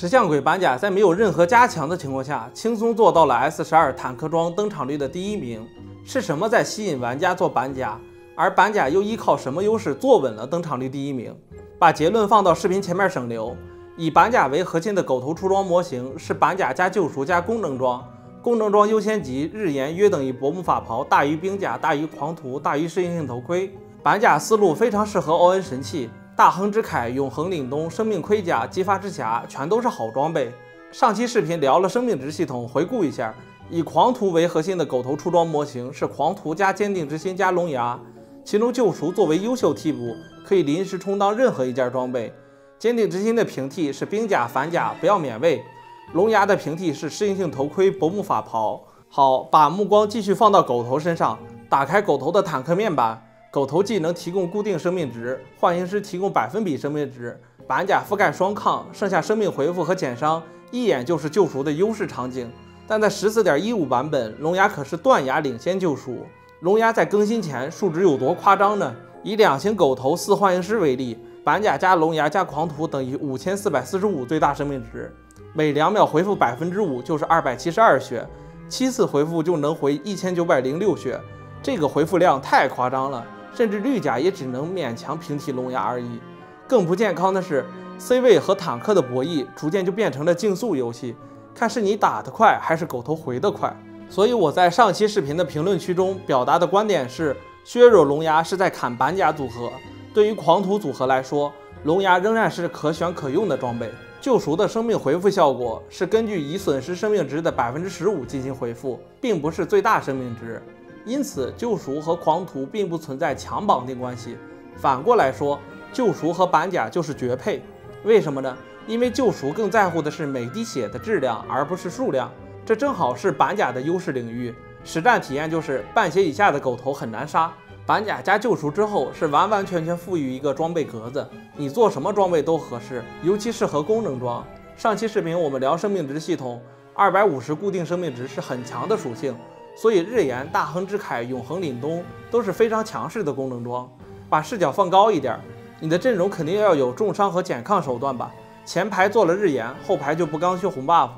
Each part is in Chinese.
石像鬼板甲在没有任何加强的情况下，轻松做到了 S12坦克装登场率的第1名。是什么在吸引玩家做板甲？而板甲又依靠什么优势坐稳了登场率第1名？把结论放到视频前面省流。以板甲为核心的狗头出装模型是板甲加救赎加功能装，功能装优先级日炎约等于薄幕法袍大于兵甲大于狂徒大于适应性头盔。板甲思路非常适合奥恩神器。大亨之铠、永恒凛冬、生命盔甲、激发之匣全都是好装备。上期视频聊了生命值系统，回顾一下，以狂徒为核心的狗头出装模型是狂徒加坚定之心加龙牙，其中救赎作为优秀替补，可以临时充当任何一件装备。坚定之心的平替是兵甲、反甲，不要免位。龙牙的平替是适应性头盔、薄幕法袍。好，把目光继续放到狗头身上，打开狗头的坦克面板。狗头技能提供固定生命值，幻影师提供100%生命值，板甲覆盖双抗，剩下生命回复和减伤，一眼就是救赎的优势场景。但在 14.15 版本，龙牙可是断崖领先救赎。龙牙在更新前数值有多夸张呢？以2星狗头4幻影师为例，板甲加龙牙加狂徒等于5445最大生命值，每2秒回复5%就是272血，7次回复就能回1906血，这个回复量太夸张了。甚至绿甲也只能勉强平替龙牙而已。更不健康的是 ，C 位和坦克的博弈逐渐就变成了竞速游戏，看是你打得快还是狗头回得快。所以我在上期视频的评论区中表达的观点是，削弱龙牙是在砍板甲组合。对于狂徒组合来说，龙牙仍然是可选可用的装备。救赎的生命回复效果是根据已损失生命值的15%进行回复，并不是最大生命值。因此，救赎和狂徒并不存在强绑定关系。反过来说，救赎和板甲就是绝配。为什么呢？因为救赎更在乎的是每滴血的质量，而不是数量。这正好是板甲的优势领域。实战体验就是半血以下的狗头很难杀。板甲加救赎之后，是完完全全赋予一个装备格子，你做什么装备都合适，尤其适合功能装。上期视频我们聊生命值系统，250固定生命值是很强的属性。所以日炎、大亨之铠、永恒凛冬都是非常强势的功能装。把视角放高一点，你的阵容肯定要有重伤和减抗手段吧？前排做了日炎，后排就不刚需红 buff；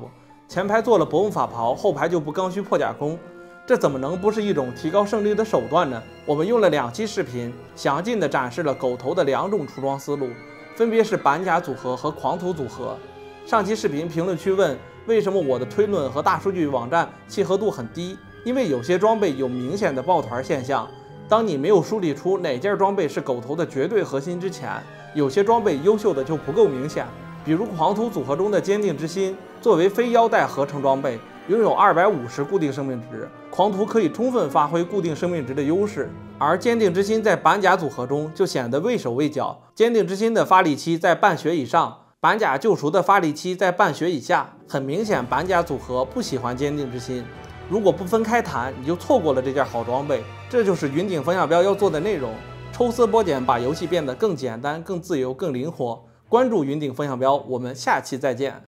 前排做了薄幕法袍，后排就不刚需破甲弓。这怎么能不是一种提高胜率的手段呢？我们用了2期视频，详尽地展示了狗头的2种出装思路，分别是板甲组合和狂徒组合。上期视频评论区问，为什么我的推论和大数据网站契合度很低？因为有些装备有明显的抱团现象，当你没有梳理出哪件装备是狗头的绝对核心之前，有些装备优秀的就不够明显。比如狂徒组合中的坚定之心，作为非腰带合成装备，拥有250固定生命值，狂徒可以充分发挥固定生命值的优势。而坚定之心在板甲组合中就显得畏手畏脚，坚定之心的发力期在半血以上，板甲救赎的发力期在半血以下，很明显板甲组合不喜欢坚定之心。如果不分开谈，你就错过了这件好装备。这就是云顶风向标要做的内容，抽丝剥茧，把游戏变得更简单、更自由、更灵活。关注云顶风向标，我们下期再见。